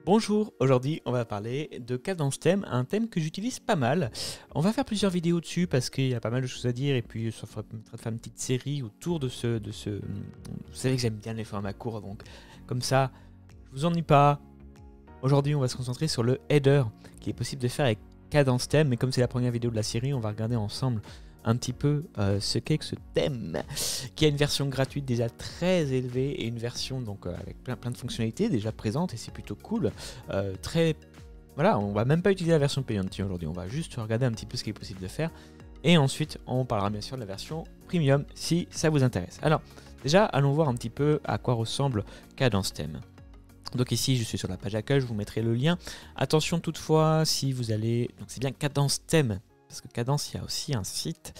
Bonjour, aujourd'hui on va parler de Cadence Theme, un thème que j'utilise pas mal. On va faire plusieurs vidéos dessus parce qu'il y a pas mal de choses à dire et puis ça fera permettra de faire une petite série autour de ce. Vous savez que j'aime bien les formats courts, donc comme ça, je vous ennuie pas. Aujourd'hui on va se concentrer sur le header qui est possible de faire avec Cadence Theme, mais comme c'est la première vidéo de la série, on va regarder ensemble un petit peu ce qu'est que ce thème, qui a une version gratuite déjà très élevée et une version donc avec plein de fonctionnalités déjà présentes et c'est plutôt cool. Voilà, on va même pas utiliser la version payante aujourd'hui, on va juste regarder un petit peu ce qui est possible de faire et ensuite on parlera bien sûr de la version premium si ça vous intéresse. Alors déjà allons voir un petit peu à quoi ressemble Cadence Theme. Donc ici je suis sur la page accueil, je vous mettrai le lien. Attention toutefois si vous allez, donc c'est bien Cadence Theme, parce que Cadence, il y a aussi un site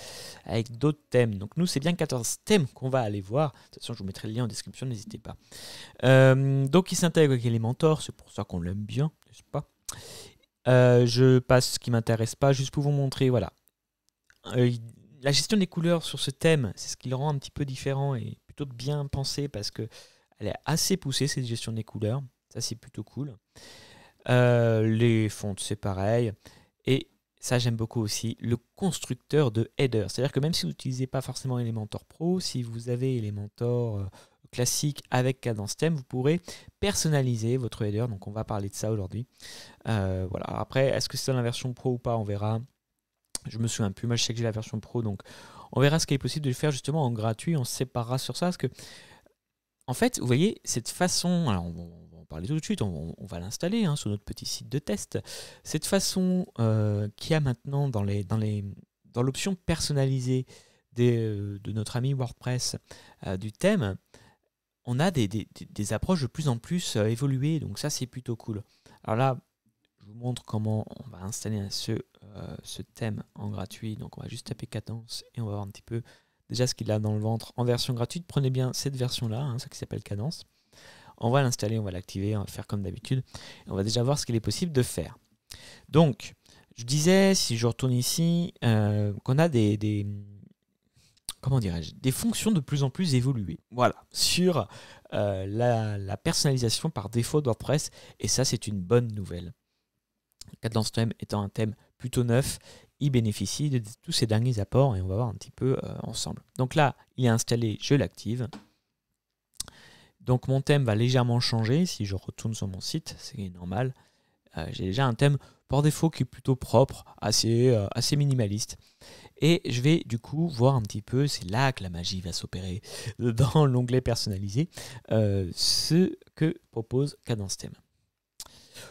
avec d'autres thèmes. Donc nous, c'est bien 14 thèmes qu'on va aller voir. De toute façon, je vous mettrai le lien en description, n'hésitez pas. Donc il s'intègre avec Elementor, c'est pour ça qu'on l'aime bien, n'est-ce pas? Je passe ce qui m'intéresse pas, juste pour vous montrer, voilà. La gestion des couleurs sur ce thème, c'est ce qui le rend un petit peu différent et plutôt bien pensé parce que elle est assez poussée, cette gestion des couleurs. Ça, c'est plutôt cool. Les fontes, c'est pareil. Et ça, j'aime beaucoup aussi le constructeur de header. C'est-à-dire que même si vous n'utilisez pas forcément Elementor Pro, si vous avez Elementor classique avec Cadence Theme, vous pourrez personnaliser votre header. Donc, on va parler de ça aujourd'hui. Voilà. Après, est-ce que c'est dans la version Pro ou pas? On verra. Je me souviens plus. Moi, je sais que j'ai la version Pro. Donc, on verra ce qu'il est possible de le faire justement en gratuit. On se séparera sur ça. Parce que, en fait, vous voyez, cette façon. Alors, on va en parler tout de suite, on va l'installer sur notre petit site de test. Cette façon qu'il y a maintenant dans l'option personnalisée de notre ami WordPress du thème, on a des approches de plus en plus évoluées. Donc ça, c'est plutôt cool. Alors là, je vous montre comment on va installer ce thème en gratuit. Donc on va juste taper Cadence et on va voir un petit peu déjà ce qu'il a dans le ventre en version gratuite. Prenez bien cette version-là, ça qui s'appelle Cadence. On va l'installer, on va l'activer, on va faire comme d'habitude. On va déjà voir ce qu'il est possible de faire. Donc, je disais, si je retourne ici, qu'on a comment dirais-je, des fonctions de plus en plus évoluées. Voilà, sur la personnalisation par défaut de WordPress. Et ça, c'est une bonne nouvelle. Cadence Theme étant un thème plutôt neuf, il bénéficie de tous ces derniers apports et on va voir un petit peu ensemble. Donc là, il est installé, je l'active. Donc mon thème va légèrement changer si je retourne sur mon site, c'est normal. J'ai déjà un thème par défaut qui est plutôt propre, assez minimaliste. Et je vais du coup voir un petit peu, c'est là que la magie va s'opérer, dans l'onglet personnalisé, ce que propose Cadence Theme.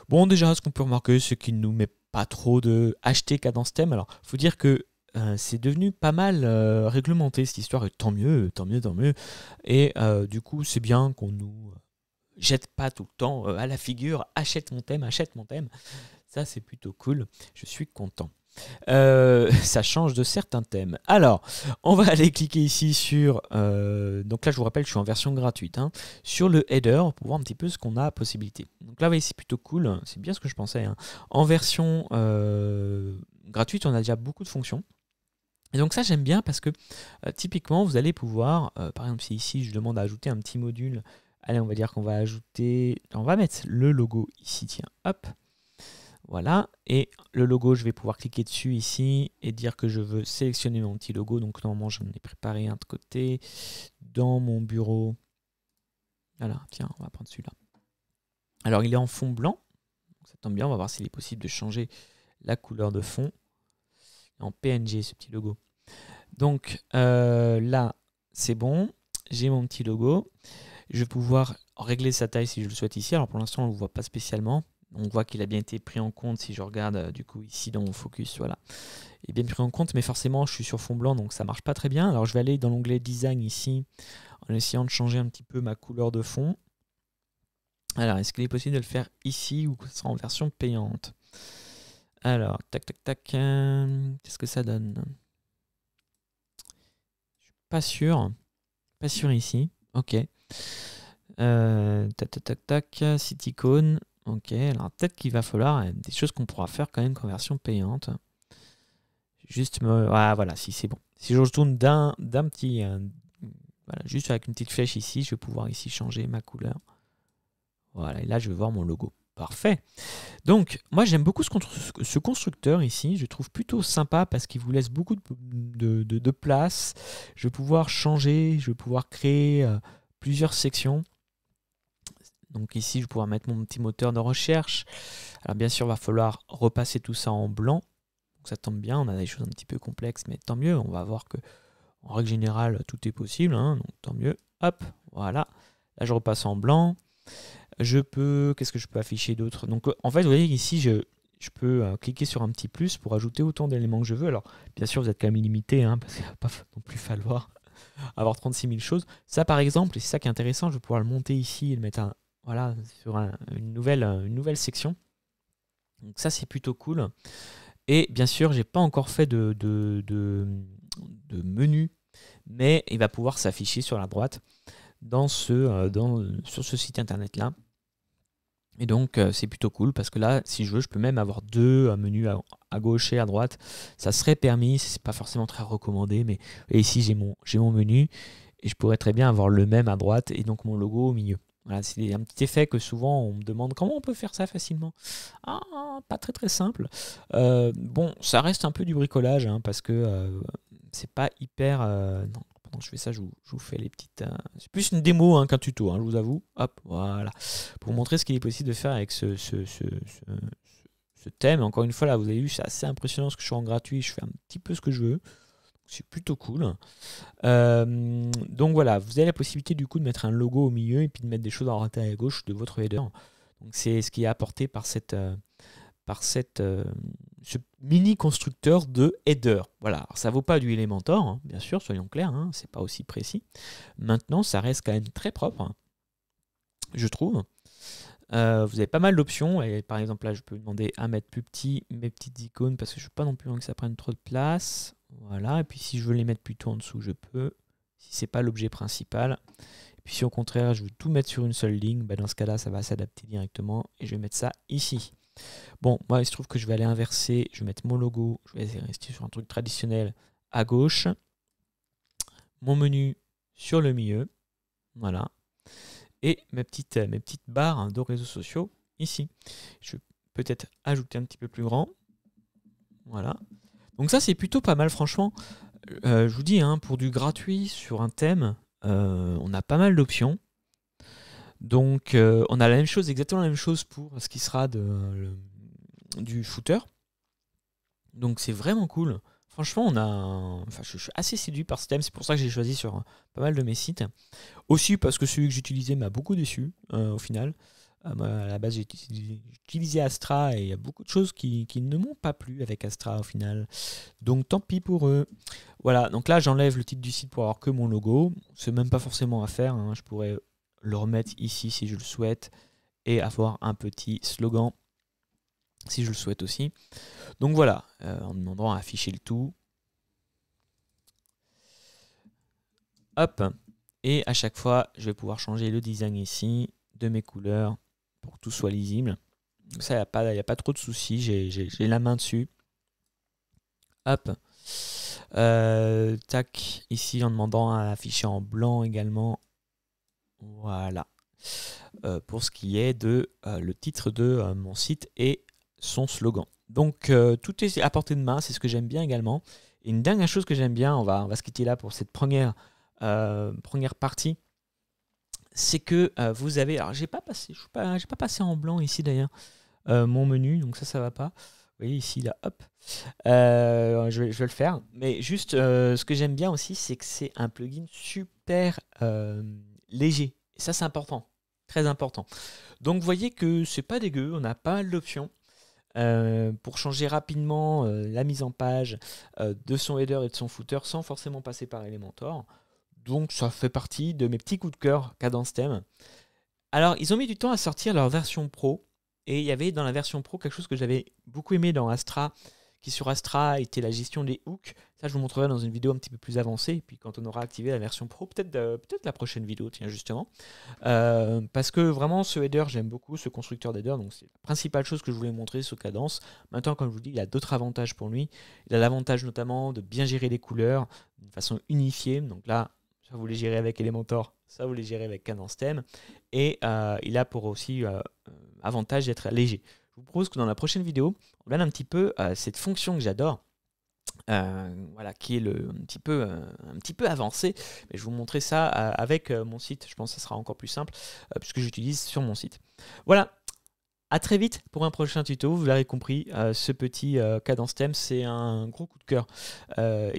Bon, déjà, ce qu'on peut remarquer, c'est qu'il ne nous met pas trop de acheter Cadence Theme. Alors, il faut dire que c'est devenu pas mal réglementé cette histoire, et tant mieux, tant mieux, tant mieux. Et du coup, c'est bien qu'on nous jette pas tout le temps à la figure, achète mon thème, achète mon thème. Ça, c'est plutôt cool, je suis content. Ça change de certains thèmes. Alors, on va aller cliquer ici sur... donc là, je vous rappelle, je suis en version gratuite. Sur le header, pour voir un petit peu ce qu'on a à possibilité. Donc là, vous voyez, c'est plutôt cool. C'est bien ce que je pensais. En version gratuite, on a déjà beaucoup de fonctions. Et donc ça, j'aime bien parce que typiquement, vous allez pouvoir... par exemple, si ici, je demande à ajouter un petit module. Allez, on va dire qu'on va ajouter... On va mettre le logo ici, tiens, hop. Voilà, et le logo, je vais pouvoir cliquer dessus ici et dire que je veux sélectionner mon petit logo. Donc normalement, j'en ai préparé un de côté dans mon bureau. Voilà, tiens, on va prendre celui-là. Alors, il est en fond blanc. Ça tombe bien, on va voir s'il est possible de changer la couleur de fond. En PNG, ce petit logo. Donc là, c'est bon. J'ai mon petit logo. Je vais pouvoir régler sa taille si je le souhaite ici. Alors pour l'instant, on ne le voit pas spécialement. On voit qu'il a bien été pris en compte si je regarde du coup ici dans mon focus, voilà. Il est bien pris en compte, mais forcément je suis sur fond blanc donc ça marche pas très bien. Alors je vais aller dans l'onglet design ici en essayant de changer un petit peu ma couleur de fond. Alors est-ce qu'il est possible de le faire ici ou ça sera en version payante? Alors tac tac tac, qu'est-ce que ça donne? Je suis pas sûr ici. Ok. Tac tac tac tac, site icône. Ok, alors peut-être qu'il va falloir des choses qu'on pourra faire quand même qu'en version payante. Juste voilà, si c'est bon. Si je retourne d'un petit... voilà, juste avec une petite flèche ici, je vais pouvoir ici changer ma couleur. Voilà, et là je vais voir mon logo. Parfait. Donc, moi j'aime beaucoup ce constructeur ici. Je trouve plutôt sympa parce qu'il vous laisse beaucoup de place. Je vais pouvoir changer, je vais pouvoir créer plusieurs sections. Donc ici, je vais pouvoir mettre mon petit moteur de recherche. Alors bien sûr, il va falloir repasser tout ça en blanc. Donc ça tombe bien, on a des choses un petit peu complexes, mais tant mieux. On va voir que en règle générale, tout est possible. Hein, donc tant mieux. Hop, voilà. Là, je repasse en blanc. Qu'est-ce que je peux afficher d'autre? Donc en fait, vous voyez ici, je peux cliquer sur un petit plus pour ajouter autant d'éléments que je veux. Alors bien sûr, vous êtes quand même limité, hein, parce qu'il ne va pas non plus falloir avoir 36 000 choses. Ça, par exemple, et c'est ça qui est intéressant, je vais pouvoir le monter ici et le mettre voilà, sur une nouvelle section. Donc ça, c'est plutôt cool. Et bien sûr, j'ai pas encore fait de menu, mais il va pouvoir s'afficher sur la droite sur ce site internet-là. Et donc, c'est plutôt cool parce que là, si je veux, je peux même avoir deux menus à gauche et à droite. Ça serait permis, c'est pas forcément très recommandé, mais et ici, j'ai mon menu et je pourrais très bien avoir le même à droite et donc mon logo au milieu. Voilà, c'est un petit effet que souvent on me demande comment on peut faire ça facilement. Ah, pas très très simple. Bon, ça reste un peu du bricolage hein, parce que c'est pas hyper. Non, pendant que je fais ça, je vous fais les petites. C'est plus une démo hein, qu'un tuto, hein, je vous avoue. Hop, voilà. Pour vous montrer ce qu'il est possible de faire avec ce thème. Encore une fois, là, vous avez vu, c'est assez impressionnant parce que je suis en gratuit, je fais un petit peu ce que je veux. C'est plutôt cool. Donc voilà, vous avez la possibilité du coup de mettre un logo au milieu et puis de mettre des choses à droite et à gauche de votre header. Donc c'est ce qui est apporté par ce mini constructeur de header. Voilà, alors, ça ne vaut pas du Elementor, hein, bien sûr, soyons clairs, hein, c'est pas aussi précis. Maintenant, ça reste quand même très propre, hein, je trouve. Vous avez pas mal d'options, et par exemple là je peux demander à mettre plus petit mes petites icônes parce que je ne veux pas non plus que ça prenne trop de place. Voilà, et puis si je veux les mettre plutôt en dessous, je peux, si c'est pas l'objet principal. Et puis si au contraire je veux tout mettre sur une seule ligne, bah dans ce cas-là ça va s'adapter directement et je vais mettre ça ici. Bon, moi il se trouve que je vais aller inverser, je vais mettre mon logo, je vais rester sur un truc traditionnel à gauche, mon menu sur le milieu, voilà. Et mes petites barres de réseaux sociaux ici. Je vais peut-être ajouter un petit peu plus grand. Voilà. Donc ça, c'est plutôt pas mal, franchement. Je vous dis, hein, pour du gratuit sur un thème, on a pas mal d'options. Donc on a la même chose, exactement la même chose pour ce qui sera du footer. Donc c'est vraiment cool. Franchement, je suis assez séduit par ce thème, c'est pour ça que j'ai choisi sur pas mal de mes sites. Aussi parce que celui que j'utilisais m'a beaucoup déçu au final. Moi, à la base, j'ai utilisé Astra et il y a beaucoup de choses qui ne m'ont pas plu avec Astra au final. Donc tant pis pour eux. Voilà, donc là j'enlève le titre du site pour avoir que mon logo. C'est même pas forcément à faire, hein. Je pourrais le remettre ici si je le souhaite et avoir un petit slogan si je le souhaite aussi. Donc voilà, en demandant à afficher le tout. Hop, et à chaque fois, je vais pouvoir changer le design ici de mes couleurs pour que tout soit lisible. Donc ça, il n'y a pas trop de soucis, j'ai la main dessus. Hop. Tac, ici en demandant à afficher en blanc également. Voilà. Pour ce qui est de le titre de mon site et son slogan. Donc tout est à portée de main, c'est ce que j'aime bien également. Et une dernière chose que j'aime bien, on va se quitter là pour cette première partie, c'est que vous avez, alors j'ai pas passé en blanc ici d'ailleurs mon menu, donc ça va pas. Vous voyez ici là, hop, je vais le faire. Mais juste ce que j'aime bien aussi, c'est que c'est un plugin super léger. Et ça c'est important, très important. Donc vous voyez que c'est pas dégueu, on a pas mal d'options. Pour changer rapidement la mise en page de son header et de son footer sans forcément passer par Elementor. Donc ça fait partie de mes petits coups de cœur Cadencethème. Alors ils ont mis du temps à sortir leur version pro et il y avait dans la version pro quelque chose que j'avais beaucoup aimé dans Astra, qui sur Astra était la gestion des hooks. Ça je vous montrerai dans une vidéo un petit peu plus avancée et puis quand on aura activé la version pro, peut-être la prochaine vidéo, tiens justement. Parce que vraiment ce header j'aime beaucoup, ce constructeur d'header, donc c'est la principale chose que je voulais montrer sur Cadence. Maintenant comme je vous dis, il y a d'autres avantages pour lui. Il a l'avantage notamment de bien gérer les couleurs d'une façon unifiée, donc là ça vous les gérez avec Elementor, ça vous les gérez avec Cadencethème, et il a pour aussi avantage d'être léger. Je vous propose que dans la prochaine vidéo, on regarde un petit peu cette fonction que j'adore, voilà, qui est un petit peu avancée. Mais je vais vous montrer ça avec mon site. Je pense que ça sera encore plus simple puisque j'utilise sur mon site. Voilà. À très vite pour un prochain tuto. Vous l'avez compris, ce petit Cadence Theme, c'est un gros coup de cœur.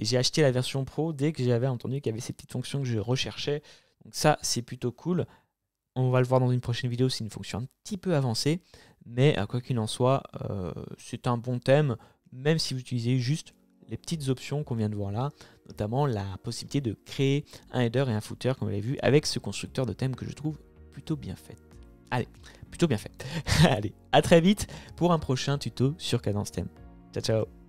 J'ai acheté la version pro dès que j'avais entendu qu'il y avait ces petites fonctions que je recherchais. Donc ça, c'est plutôt cool. On va le voir dans une prochaine vidéo, c'est une fonction un petit peu avancée. Mais quoi qu'il en soit, c'est un bon thème, même si vous utilisez juste les petites options qu'on vient de voir là, notamment la possibilité de créer un header et un footer, comme vous l'avez vu, avec ce constructeur de thème que je trouve plutôt bien fait. Allez, plutôt bien fait. Allez, à très vite pour un prochain tuto sur Cadence Theme. Ciao, ciao.